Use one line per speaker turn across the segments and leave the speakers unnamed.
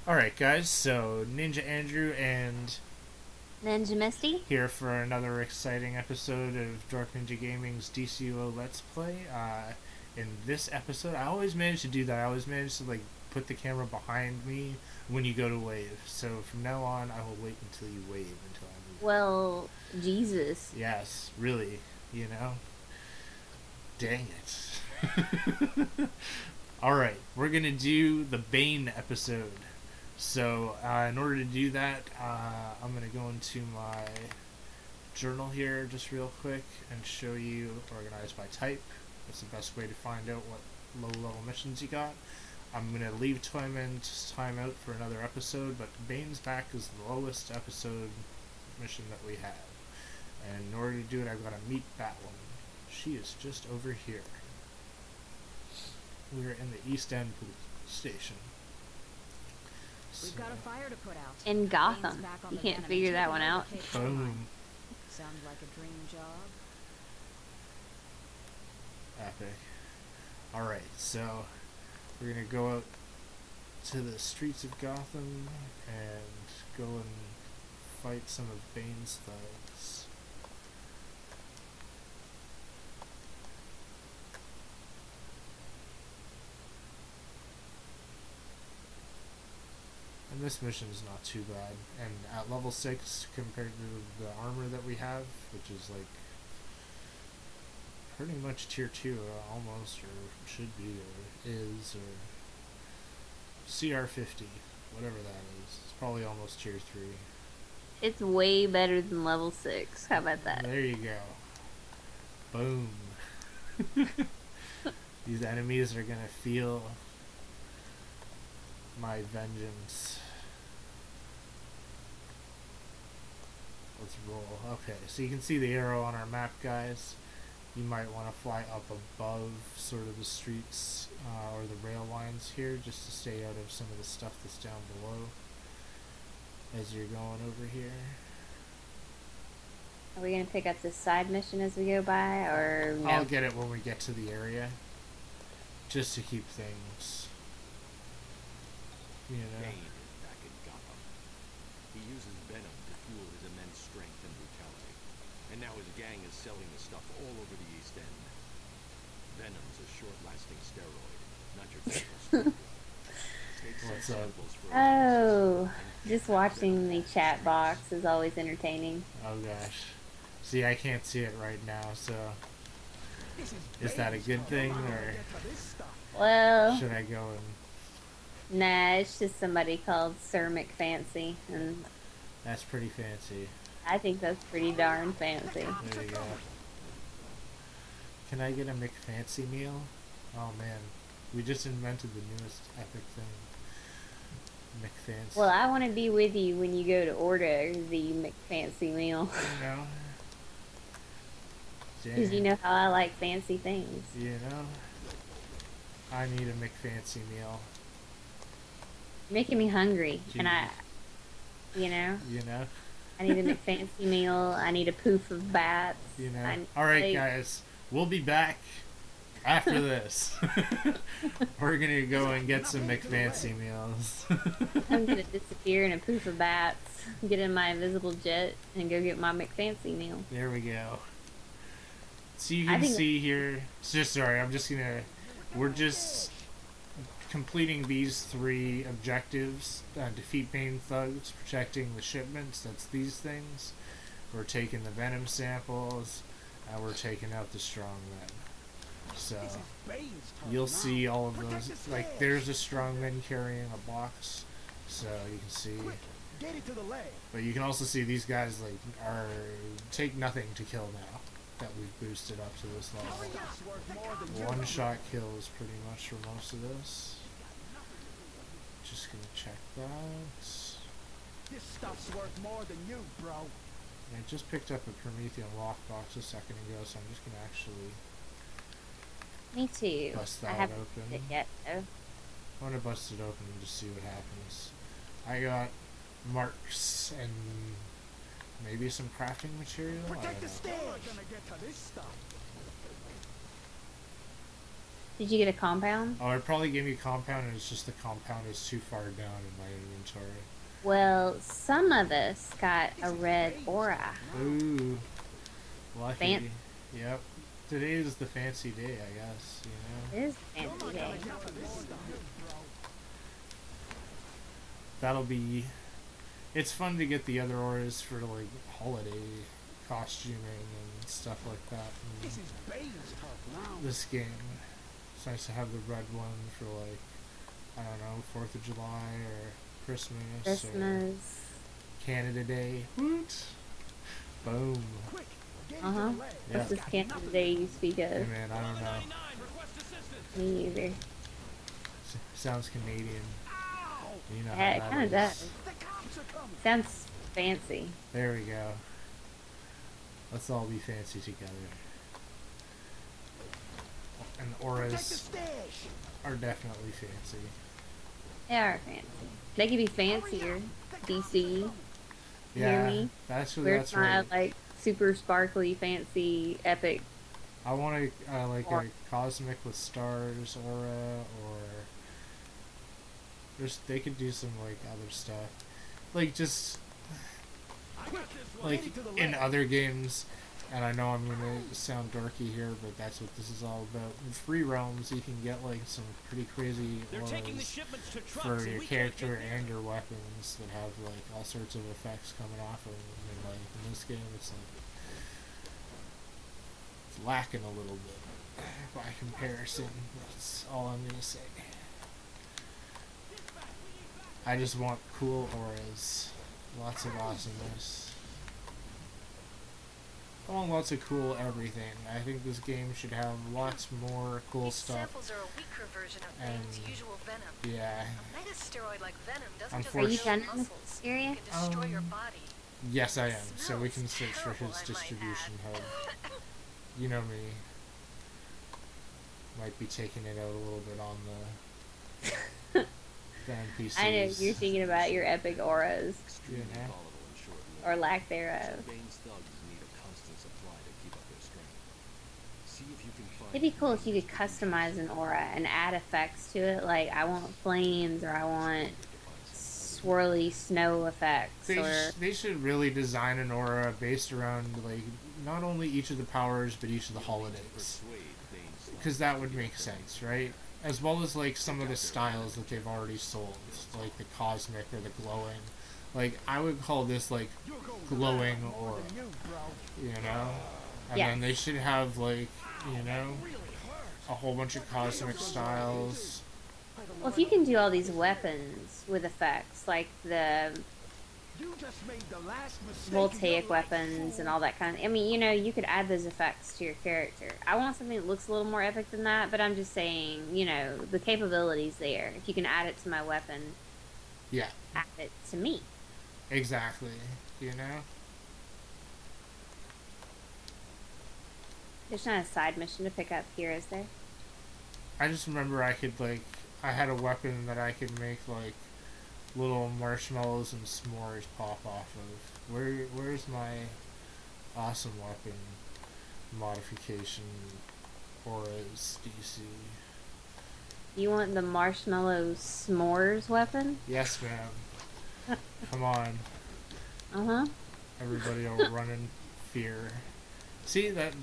Alright guys, so Ninja Andrew and
Ninja Misty.
here for another exciting episode of DorkNinjaGaming's DCUO Let's Play. In this episode, I always manage to do that. I always manage to put the camera behind me when you go to wave. So from now on, I will wait until you wave until I move.
Well, Jesus.
Yes, really, you know? Dang it. Alright, we're gonna do the BANE episode. So, in order to do that, I'm going to go into my journal here just real quick and show you organized by type. That's the best way to find out what low-level missions you got. I'm going to leave time in to time out for another episode, but Bane's Back is the lowest episode mission that we have. And in order to do it, I've got to meet Batwoman. She is just over here. We're in the East End police station.
We've got a fire to put out.
In Gotham. You can't figure that one out.
Boom.
Sounds like a dream job.
Epic. Alright, so we're gonna go out to the streets of Gotham and go and fight some of Bane's thugs. And this mission is not too bad. And at level 6, compared to the armor that we have, which is like pretty much tier 2 almost, or should be, or is, or CR50, whatever that is. It's probably almost tier 3.
It's way better than level 6. How about that?
There you go. Boom. These enemies are gonna feel my vengeance. Let's roll. Okay, so you can see the arrow on our map, guys. You might want to fly up above sort of the streets or the rail lines here just to stay out of some of the stuff that's down below as you're going over here.
Are we going to pick up this side mission as we go by, or no?
I'll get it when we get to the area, just to keep things, you know.
Bane is back in Gotham. He uses Venom to fuel his immense strength and brutality. And now his gang is selling the stuff all over the East End. Venom's a short-lasting steroid, not your typical steroid.
What's up?
Oh, just watching the chat box is always entertaining.
Oh gosh. See, I can't see it right now, so is that a good thing, or
Well,
should I go and...
nah, it's just somebody called Sir McFancy, and
That's pretty fancy.
I think that's pretty darn fancy.
There you go. Can I get a McFancy meal? Oh man, we just invented the newest epic thing. McFancy.
Well, I want to be with you when you go to order the McFancy meal.
You know?
Because you know how I like fancy things.
You know? I need a McFancy meal.
You're making me hungry,
Jeez.
and you know?
You know?
I need a McFancy meal. I need a poof of bats.
You know? Alright guys, we'll be back after this. We're gonna go and get some McFancy meals.
I'm gonna disappear in a poof of bats, get in my invisible jet, and go get my McFancy meal.
There we go. So you can see here, we're just completing these 3 objectives. Defeat Bane thugs, protecting the shipments, that's these things. We're taking the Venom samples, and we're taking out the strongmen. So, you'll see all of those, like there's a strongman carrying a box, so you can see. But you can also see these guys take nothing to kill now that we've boosted up to this level. One shot kills pretty much for most of this. Just gonna check that.
This stuff's worth more than you, bro.
I just picked up a Promethean lockbox a second ago, so I'm just gonna actually
Me too.
bust
I
that
haven't
open.
used it yet, though.
I want to bust it open and just see what happens. I got marks and maybe some crafting material. I
Protect
don't
the
know.
stage. We're gonna get to this stuff.
Did you get a compound?
Oh, it probably gave me a compound, and it's just the compound is too far down in my inventory.
Well, some of us got a red aura.
Ooh, lucky.
Fan-
Yep. Today is the fancy day, I guess. You know.
It is a fancy day.
That'll be. It's fun to get the other auras for like holiday costuming and stuff like that. In
This is Bane's turf now.
this game, it's nice to have the red one for like, I don't know, 4th of July or Christmas. Or Canada Day. Woot! Boom.
Quick, get
Uh-huh.
into the leg.
Yeah.
What's this Canada Day you speak
Hey
of?
man, I don't know.
Me either.
Sounds Canadian. You know
Yeah, it
how
kind of
that is.
does.
The cops are coming.
Sounds fancy.
There we go. Let's all be fancy together. And the
Protect the
auras
stash.
are definitely fancy.
They are fancy. They could be fancier. DC. You hear me?
That's
Where's my
right.
like super sparkly, fancy, epic?
I want like
Or-
a cosmic with stars aura, or they could do some like other stuff, like just like
Get into the
in
leg.
other games. And I know I'm gonna sound dorky here, but that's what this is all about. In free realms, you can get like some pretty crazy auras for your character and your weapons that have like all sorts of effects coming off of them. And like in this game, it's like it's lacking a little bit by comparison. That's all I'm gonna say. I just want cool auras, lots of awesomeness. I want lots of cool everything. I think this game should have lots more cool
These
stuff.
samples are a weaker version of
And-
Bane's usual venom.
Yeah.
A megasteroid like venom doesn't just
Are you
kill
done in this
muscles.
area?
It can destroy your body.
Yes, I am. So we can
Smells
search for
terrible,
his
I might
distribution
add.
hub. You know me. Might be taking it out a little bit on the NPCs.
I know you're thinking about your epic auras
Extremely
Yeah.
volatile and short-lived.
or lack thereof.
Bane's thugs need a constant supply to keep up their strength. See if you can find
It'd be cool if you could customize an aura and add effects to it. Like I want flames, or I want swirly snow effects, or
They should really design an aura based around like not only each of the powers but each of the holidays,
persuade Bane's thugs.
because that would make sense, right? As well as like some of the styles that they've already sold, like the cosmic or the glowing. Like I would call this like
You're going
glowing
down more
aura,
than you, bro.
you know? And
Yes.
then they should have like, you know,
Really hurt.
a whole bunch of cosmic styles.
well, if you can do all these weapons with effects, like the
You just made the last mistake in
voltaic
your life,
weapons and
fool.
all that kind of. I mean, you know, you could add those effects to your character. I want something that looks a little more epic than that, but I'm just saying, you know, the capability's there. If you can add it to my weapon,
Yeah,
add it to me.
exactly. You know?
There's not a side mission to pick up here, is there?
I just remember I could like I had a weapon that I could make like little marshmallows and s'mores pop off of. Where's my awesome weapon modification auras DC?
You want the marshmallow s'mores weapon?
Yes, ma'am. Come on,
Uh-huh.
everybody will run in fear. See that?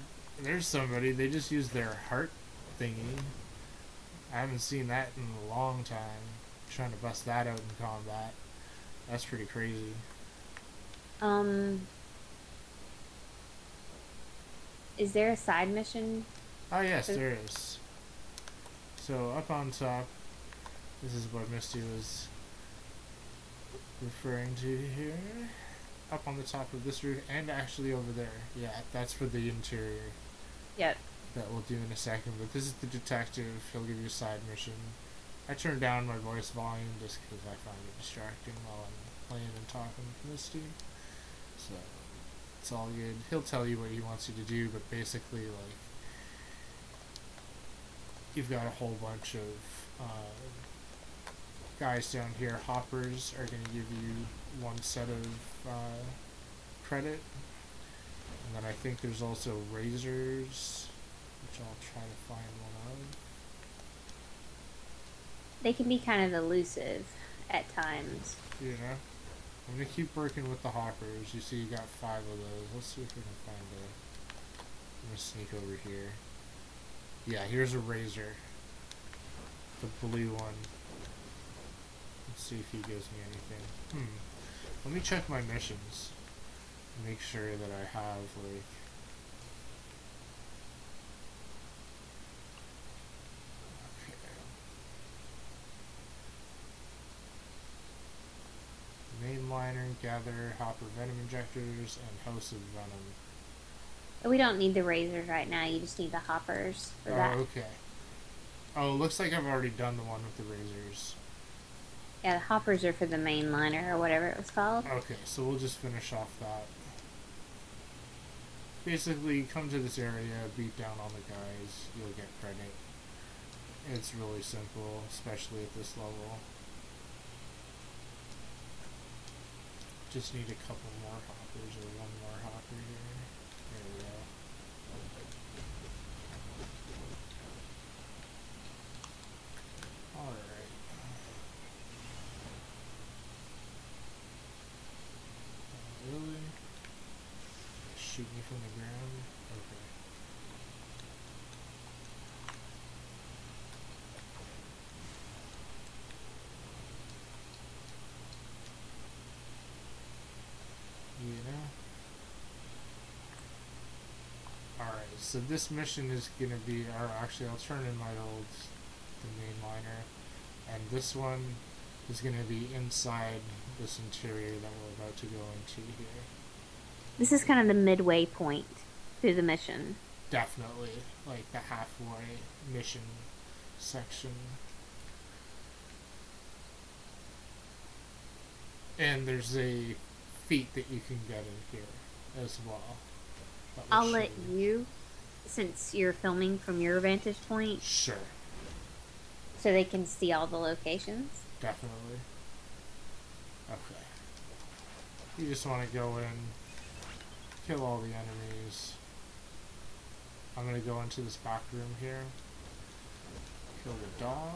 There's somebody. They just used their heart thingy. I haven't seen that in a long time. Trying to bust that out in combat. That's pretty crazy.
Is there a side mission?
Oh yes, there is. So up on top, this is what Misty was referring to here. Up on the top of this roof, and actually over there. Yeah, that's for the interior.
Yep.
That we'll do in a second. But this is the detective. He'll give you a side mission. I turned down my voice volume just because I find it distracting while I'm playing and talking to Misty. So it's all good. He'll tell you what he wants you to do, but basically, like, you've got a whole bunch of guys down here. Hoppers are going to give you one set of credit. And then I think there's also razors, which I'll try to find one of.
They can be kind of elusive at times.
You know? I'm gonna keep working with the hoppers. You see you got 5 of those. Let's see if we can find a... I'm gonna sneak over here. Yeah, here's a razor. The blue one. Let's see if he gives me anything. Let me check my missions. Make sure that I have, like... Mainliner, gather, hopper venom injectors, and host of venom.
We don't need the razors right now. You just need the hoppers for that.
Okay. Oh, looks like I've already done the one with the razors.
Yeah, the hoppers are for the mainliner or whatever it was called.
Okay, so we'll just finish off that. Basically, come to this area, beat down all the guys, you'll get credit. It's really simple, especially at this level. Just need a couple more hoppers, or one more hopper here. There we go. Alright. Really? Shoot me from the ground? Okay. Alright, so this mission is gonna be, or actually I'll turn in my old, the mainliner, and this one is gonna be inside this interior that we're about to go into here.
This is kind of the midway point through the mission.
Definitely, like the halfway mission section. And there's a feat that you can get in here as well.
I'll let you, since you're filming from your vantage point.
Sure.
So they can see all the locations.
Definitely. Okay. You just want to go in, kill all the enemies. I'm going to go into this back room here. Kill the dog.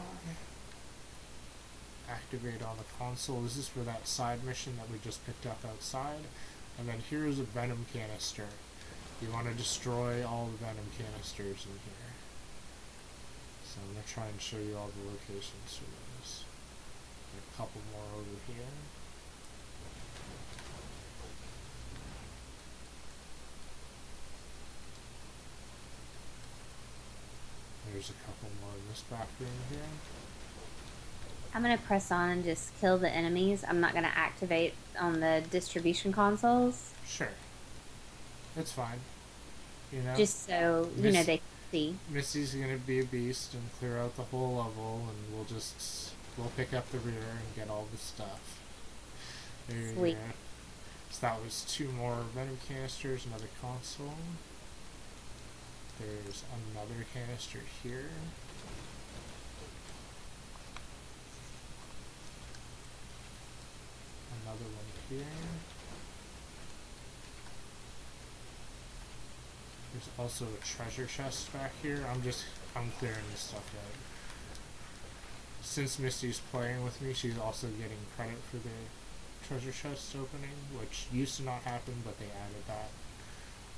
Activate on the console. This is for that side mission that we just picked up outside. And then here's a Venom Canister. You want to destroy all the Venom Canisters in here. So I'm going to try and show you all the locations for those. A couple more over here. There's a couple more in this back room here.
I'm going to press on and just kill the enemies. I'm not going to activate on the distribution consoles.
Sure. It's fine. You know?
Just so, you know, they can see.
Missy's going to be a beast and clear out the whole level, and we'll pick up the rear and get all the stuff. There
Sweet.
you go. So that was 2 more Venom Canisters, another console. There's another canister here. Another one here. There's also a treasure chest back here. I'm clearing this stuff out. Since Misty's playing with me, she's also getting credit for the treasure chest opening, which used to not happen, but they added that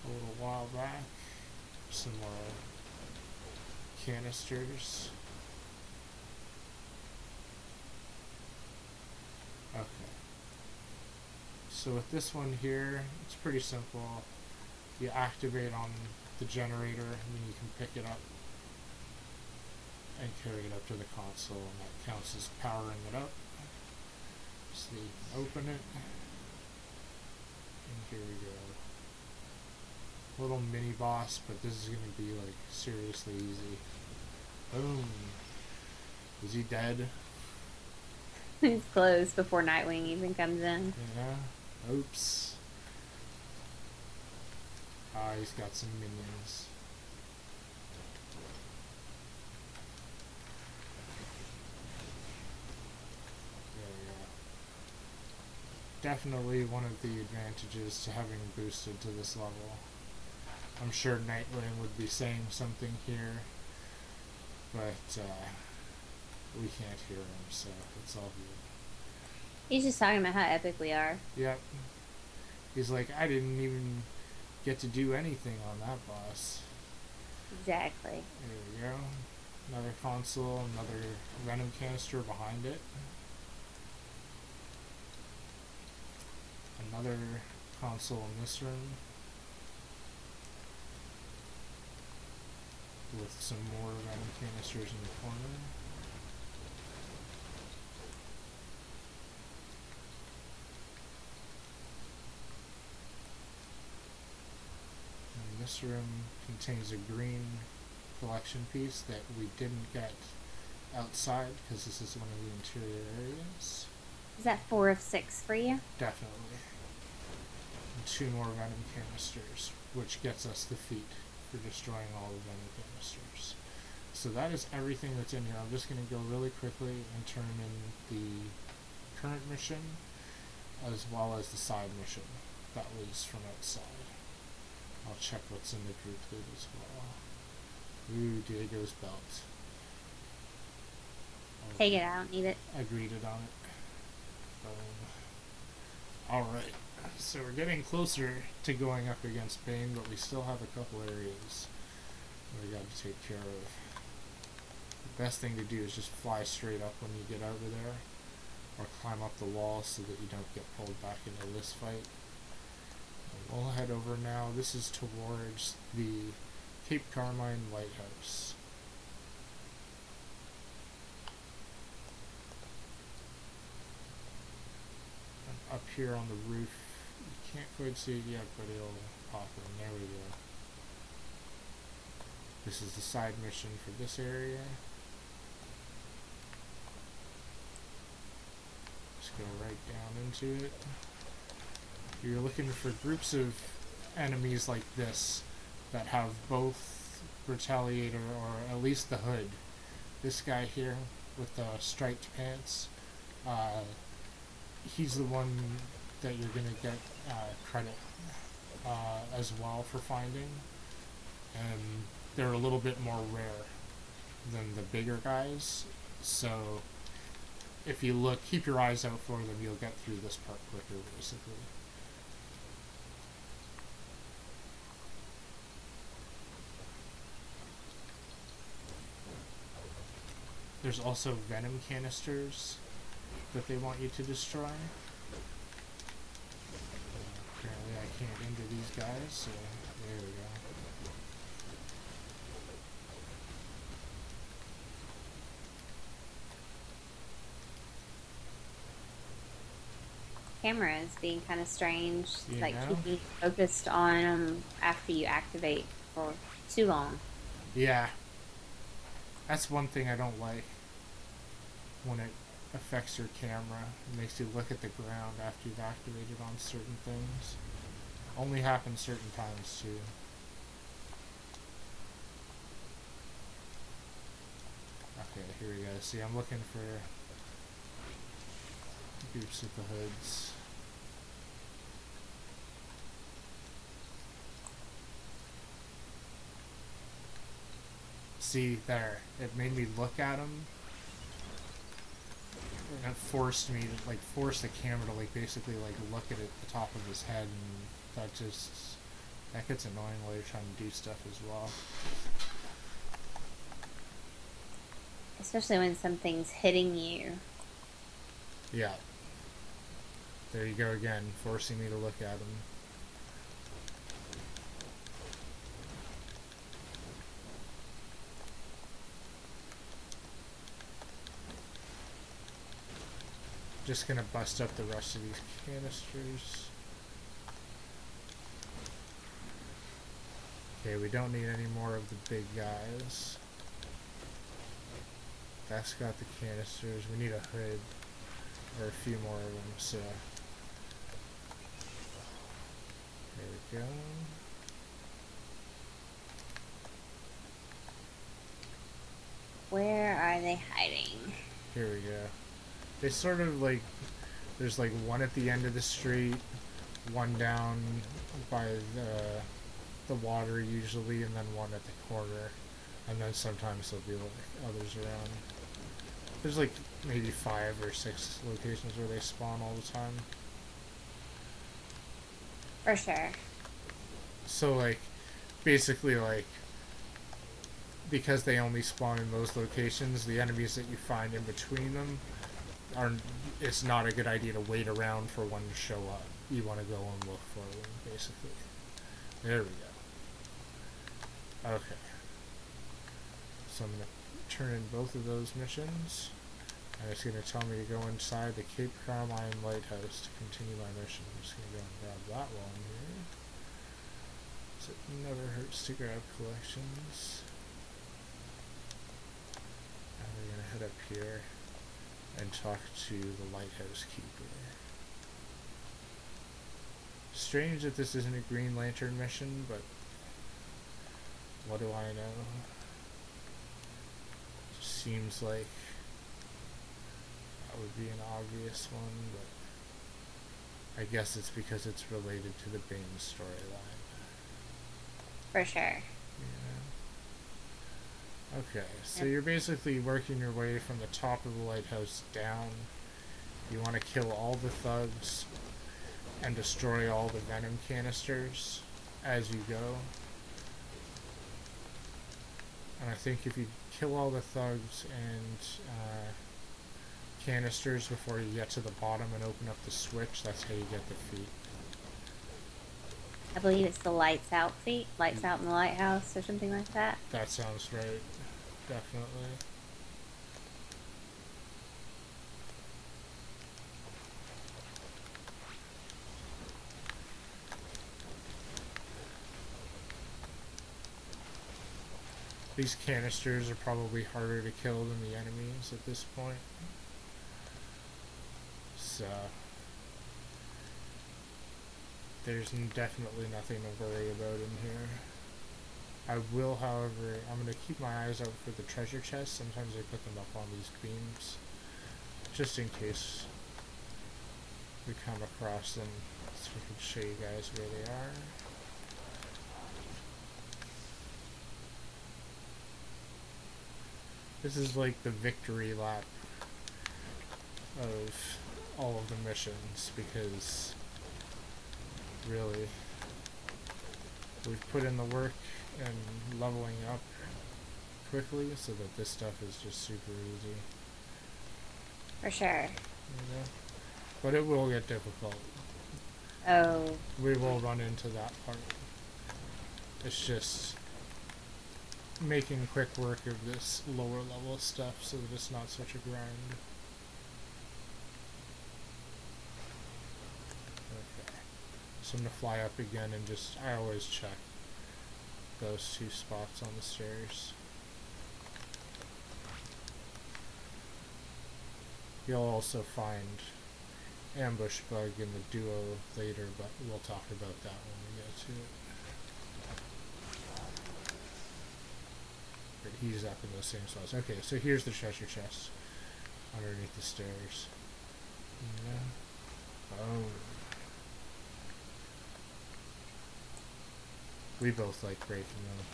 a little while back. Some more canisters. Okay. So with this one here, it's pretty simple. You activate on the generator, and then you can pick it up and carry it up to the console, and that counts as powering it up. So you can open it, and here we go. Little mini boss, but this is going to be like seriously easy. Boom. Is he dead?
He's close before Nightwing even comes in.
Yeah. Oops. Ah, he's got some minions. There we go. Definitely one of the advantages to having boosted to this level. I'm sure Nightwing would be saying something here, but We can't hear him, so it's all good.
He's just talking about how epic we are.
Yep. He's like, I didn't even get to do anything on that boss.
Exactly.
There we go. Another console, another Venom Canister behind it. Another console in this room. With some more Venom Canisters in the corner. And this room contains a green collection piece that we didn't get outside because this is one of the interior areas.
Is that 4 of 6 for you?
Definitely. And 2 more Venom Canisters, which gets us the feat for destroying all the Venom Canisters. So that is everything that's in here. I'm just going to go really quickly and turn in the current mission as well as the side mission that was from outside. I'll check what's in the group loot as well. Ooh, Diego's belt.
Take it, I don't need it.
I greeted on it. Alright, so we're getting closer to going up against Bane, but we still have a couple areas we got to take care of. The best thing to do is just fly straight up when you get over there, or climb up the wall so that you don't get pulled back into this fight. And we'll head over now. This is towards the Cape Carmine lighthouse. Up here on the roof, you can't quite see it yet, but it'll pop in. There we go. This is the side mission for this area. Just go right down into it. You're looking for groups of enemies like this that have both Retaliator or at least the hood. This guy here with the striped pants, he's the one that you're going to get credit as well for finding, and they're a little bit more rare than the bigger guys, so if you look, keep your eyes out for them, you'll get through this part quicker basically. There's also Venom Canisters that they want you to destroy. Apparently I can't into these guys, so there we go.
Camera is being kind of strange.
You
Like
know?
keeping focused on them after you activate for too long.
Yeah. That's one thing I don't like. When it affects your camera, it makes you look at the ground after you've activated on certain things. Only happens certain times too. Okay, here we go. See, I'm looking for groups of the hoods. See, there. It made me look at him. And it forced me to, like, force the camera to, like, basically, like, look at it, the top of his head, and that just, that gets annoying while you're trying to do stuff as well.
Especially when something's hitting you.
Yeah. There you go again, forcing me to look at him. Just gonna bust up the rest of these canisters. Okay, we don't need any more of the big guys. That's got the canisters. We need a hood or a few more of them, so there we go.
Where are they hiding?
Here we go. They sort of like, there's like one at the end of the street, one down by the water usually, and then one at the corner, and then sometimes there'll be like others around. There's like maybe 5 or 6 locations where they spawn all the time.
For sure.
So like, basically like, because they only spawn in those locations, the enemies that you find in between them are, it's not a good idea to wait around for one to show up. You want to go and look for them, basically. There we go. Okay. So I'm going to turn in both of those missions. And it's going to tell me to go inside the Cape Carmine lighthouse to continue my mission. I'm just going to go and grab that while I'm here. So it never hurts to grab collections. And we're going to head up here and talk to the lighthouse keeper. Strange that this isn't a Green Lantern mission, but what do I know? Just seems like that would be an obvious one, but I guess it's because it's related to the BANE storyline.
For sure.
Yeah. Okay, so you're basically working your way from the top of the lighthouse down. You want to kill all the thugs and destroy all the Venom Canisters as you go. And I think if you kill all the thugs and canisters before you get to the bottom and open up the switch, that's how you get the feat.
I believe it's the lights out feat. Lights out in the lighthouse or something like that.
That sounds right. Definitely. These canisters are probably harder to kill than the enemies at this point. So there's definitely nothing to worry about in here. I will, however, I'm going to keep my eyes out for the treasure chests. Sometimes I put them up on these beams, just in case we come across them, so we can show you guys where they are. This is like the victory lap of all of the missions, because really we've put in the work and leveling up quickly so that this stuff is just super easy.
For sure.
You know? But it will get difficult.
Oh.
We will run into that part. It's just making quick work of this lower level stuff so that it's not such a grind. Okay. So I'm gonna fly up again and just, I always check those 2 spots on the stairs. You'll also find Ambush Bug in the duo later, but we'll talk about that when we get to it. But he's up in those same spots. Okay, so here's the treasure chest underneath the stairs. Yeah. Oh. We both like breaking them.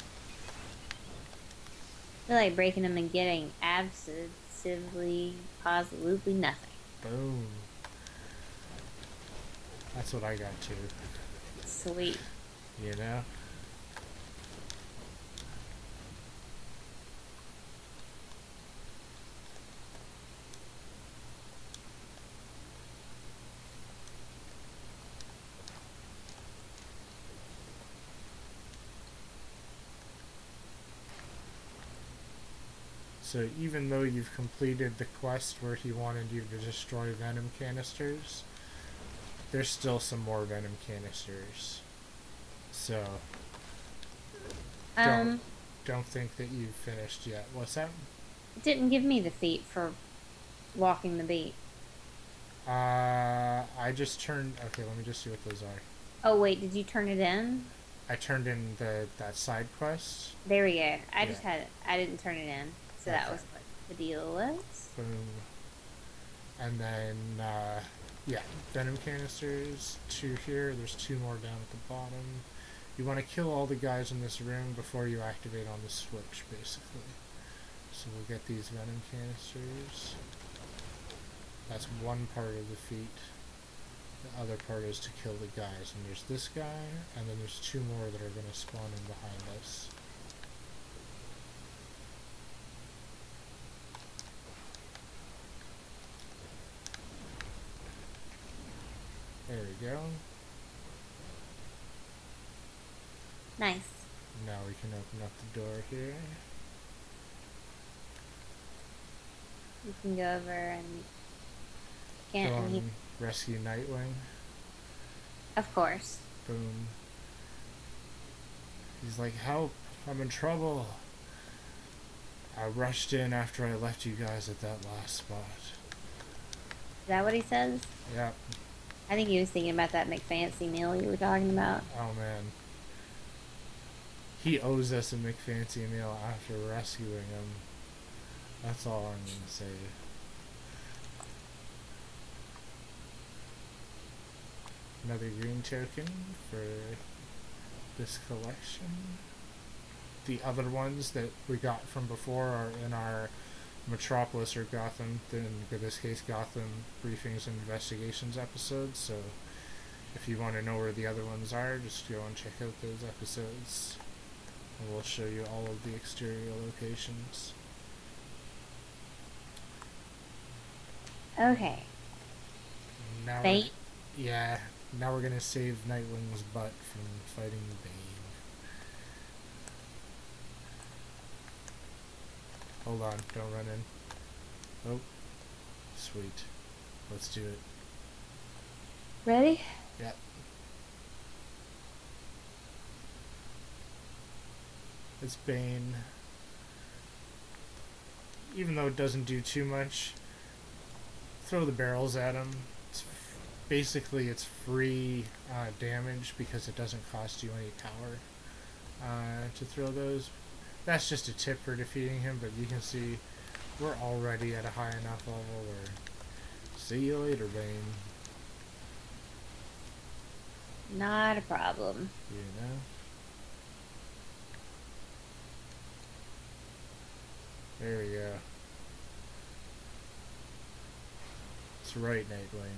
I feel like breaking them and getting absolutely, positively nothing.
Boom. That's what I got too.
Sweet.
You know? So even though you've completed the quest where he wanted you to destroy Venom Canisters, there's still some more Venom Canisters. So don't think that you've finished yet. What's that?
It didn't give me the feat for walking the beat.
I just turned, okay, let me just see what those are.
Oh wait, did you turn it in?
I turned in that side quest.
There we go. I didn't turn it in. So that was what the deal was.
Boom. And then, yeah, Venom Canisters, 2 here. There's 2 more down at the bottom. You want to kill all the guys in this room before you activate on the switch, basically. So we'll get these Venom Canisters. That's one part of the feat. The other part is to kill the guys. And there's this guy, and then there's two more that are going to spawn in behind us. There we go.
Nice.
Now we can open up the door here.
You can go over and
Go
can't.
and rescue Nightwing.
Of course.
Boom. He's like, help! I'm in trouble! I rushed in after I left you guys at that last spot.
Is that what he says?
Yep.
I think he was thinking about that McFancy meal you were talking about.
Oh man. He owes us a McFancy meal after rescuing him. That's all I'm gonna say. Another green token for this collection. The other ones that we got from before are in our Metropolis or Gotham, in this case Gotham Briefings and Investigations episodes, so if you want to know where the other ones are, just go and check out those episodes. And we'll show you all of the exterior locations.
Okay.
Now
Bane?
Yeah, now we're gonna save Nightwing's butt from fighting Bane. Hold on, don't run in. Oh, sweet. Let's do it.
Ready?
Yep. It's Bane. Even though it doesn't do too much, throw the barrels at him. Basically, it's free damage because it doesn't cost you any power to throw those. That's just a tip for defeating him, but you can see we're already at a high enough level where see you later, Bane.
Not a problem.
You know? There we go. That's right, Nightwing.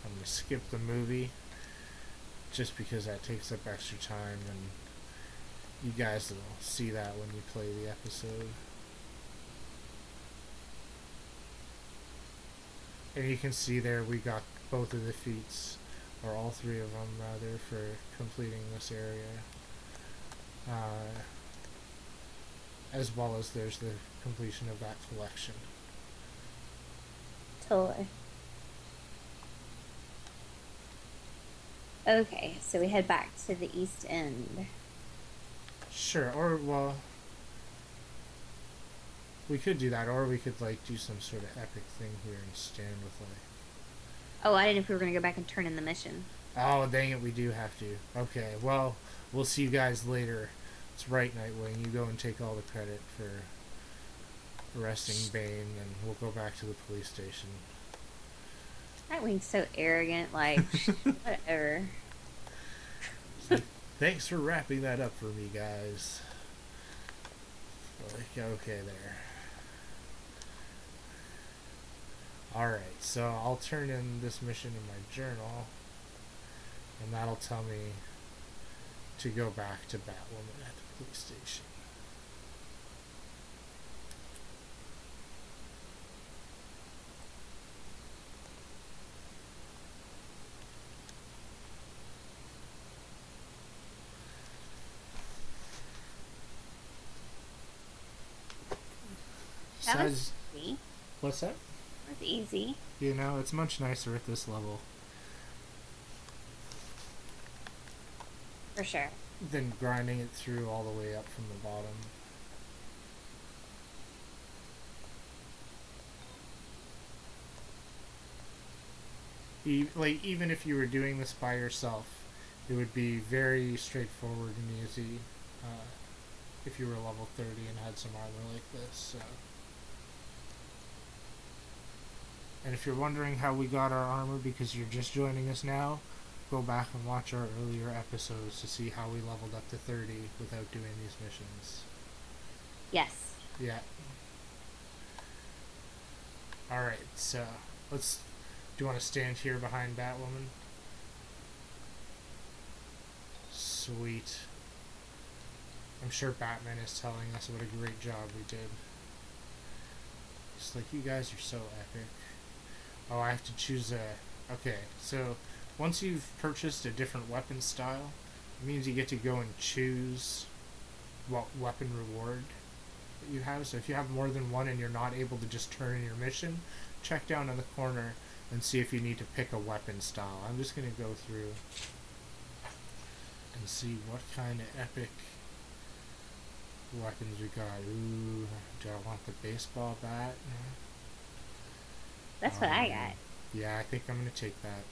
I'm gonna skip the movie just because that takes up extra time, and you guys will see that when you play the episode. And you can see there we got both of the feats, or all three of them rather, for completing this area. As well as there's the completion of that collection.
Totally. Okay, so we head back to the East End.
Sure, or, well, we could do that, or we could, like, do some sort of epic thing here and stand with, like...
Oh, I didn't know if we were going to go back and turn in the mission.
Oh, dang it, we do have to. Okay, well, we'll see you guys later. It's right, Nightwing. You go and take all the credit for arresting Bane, and we'll go back to the police station.
Nightwing's so arrogant, like, whatever.
Thanks for wrapping that up for me, guys. Like, okay, there. Alright, so I'll turn in this mission in my journal, and that'll tell me to go back to Batwoman at the police station.
That was easy.
What's that?
That was easy.
You know, it's much nicer at this level
For sure.
than grinding it through all the way up from the bottom. Like, even if you were doing this by yourself, it would be very straightforward and easy if you were level 30 and had some armor like this. So. And if you're wondering how we got our armor because you're just joining us now, go back and watch our earlier episodes to see how we leveled up to 30 without doing these missions.
Yes.
Yeah. Alright, so let's. Do you want to stand here behind Batwoman? Sweet. I'm sure Batman is telling us what a great job we did. It's like, you guys are so epic. Oh, I have to choose a... Okay, so once you've purchased a different weapon style, it means you get to go and choose what weapon reward that you have. So if you have more than one and you're not able to just turn in your mission, check down in the corner and see if you need to pick a weapon style. I'm just going to go through and see what kind of epic weapons we got. Ooh, do I want the baseball bat?
That's what I got.
Yeah, I think I'm going to take that.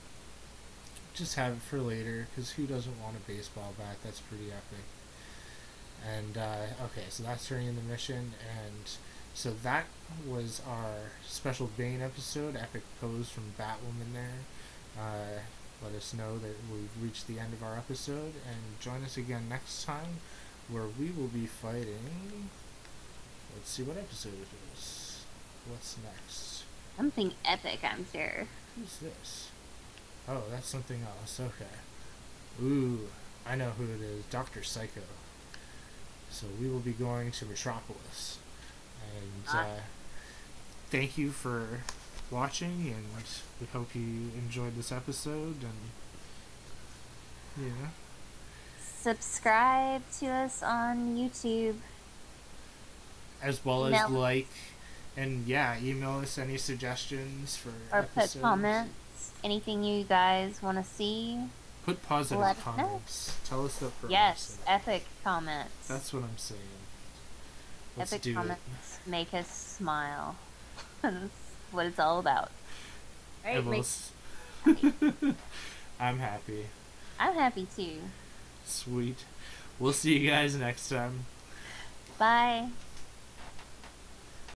Just have it for later, because who doesn't want a baseball bat? That's pretty epic. And, okay, so that's during the mission, and so that was our special Bane episode, epic pose from Batwoman there. Let us know that we've reached the end of our episode, and join us again next time, where we will be fighting... Let's see what episode it is. What's next?
Something epic, I'm sure.
Who's this? Oh, that's something else. Okay. Ooh, I know who it is. Dr. Psycho. So we will be going to Metropolis. And thank you for watching, and we hope you enjoyed this episode. And yeah.
Subscribe to us on YouTube.
As well as like, and yeah, email us any suggestions for
or
episodes.
Put comments. Anything you guys want to see.
Put positive
Let us
comments. Tell us that for
Yes, epic comments.
That's what I'm saying. Let's
epic
do
comments make us smile. That's what it's all about. Right?
I'm happy.
I'm happy too.
Sweet. We'll see you guys next time.
Bye.